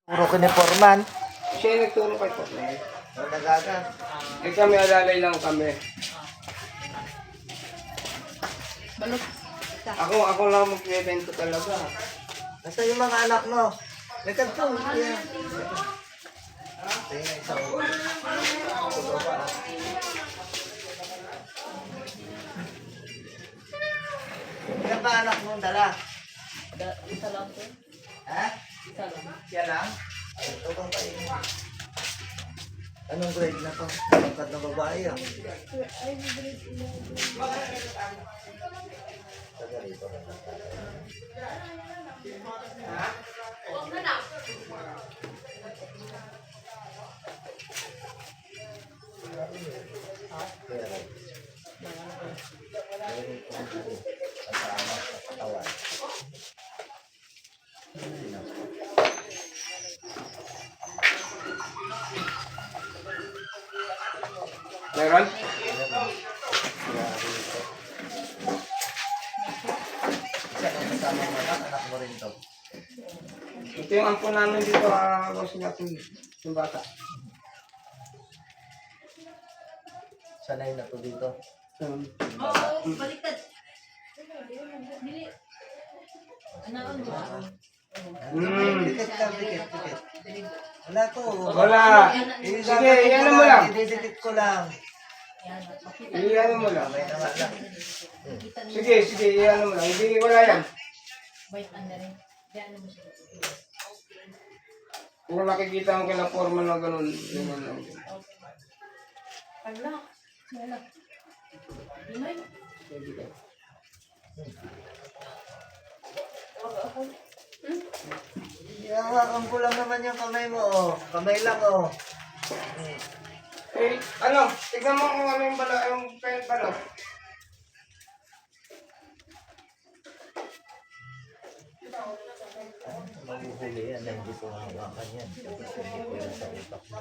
Puro kiniporman. Siya yung nagturo kay Portman. Ano nagaga? Eh kami, alalay lang kami. Balot. Ako lang mag-evento talaga. Nasa yung mga anak mo? May kanto. Yeah. Tingnan isang pulo pa. Ilan ba anak mo dala? Isa lang po. Ha? Isa lang. Siya lang? Ito bang kainin? Anong grade na to? Pagkat na babae ah. Taga rito na lang. Pero, kasama sa katawan. Meron? Isa lang kasama mo anak mo rin to. Ito yung ampo namin dito, kasi natin yung bata. Sanay na to dito. Oo, baliktad. Dili. Ano ang Dikit ka, dikit. Wala to. Wala. Sige, iyan mo lang. Ididikit ko lang. Iyan mo lang. May nga lang. Sige, iyan mo lang. Hindi, wala yan. Wait, ano rin. Diyan mo siya. Kung nakikita mo kila Foreman na ganun, ganyan lang. Pagla. Wala. Dimay. Ihawakan ko lang naman yung kamay mo, oh. Kamay lang, oh. Eh, ano? Tignan mo kung ano yung bala, yung pen bala. Maguhuli yan na hindi ko hawakan yan. Kasi hindi ko yan sa utak mo.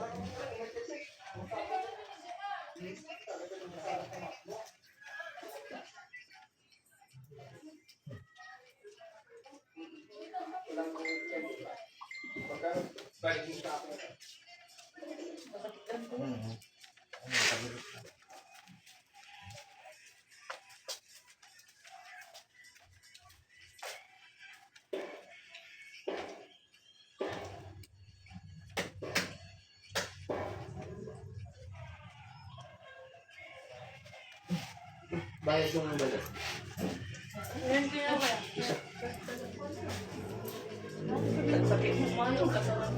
Bayad yung bala. Yan kaya kaya. Ang sakit mo pa yung katawan.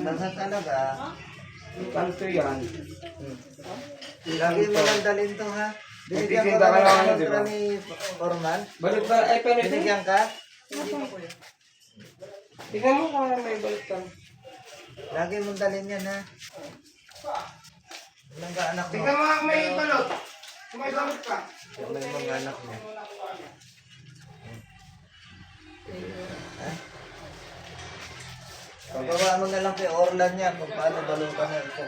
Basta talaga, Kanto yan. lagi mo lang dalhin to, ha? Binigyan Nagtitinda ka ka lang, ng di ba? ni Foreman? Balik ba? Ay, pero ito. Binigyan ka? Tignan mo kung may balik ka. Lagi mong dalhin yan, ha? Ilang ka anak mo? Tignan mo kung may balot. Kung may balot ka. Yung may mga anak mo. Ha? Pagawa mo na lang kay Orlan niya kung paano balutan na ito.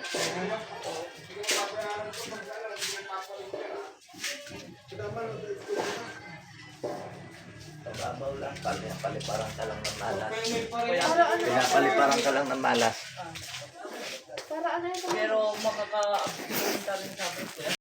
Pababaw lang, paliparan ka lang ng malas. Pinapaliparan ka lang ng malas. Pero makaka-absorb ka rin sa akin.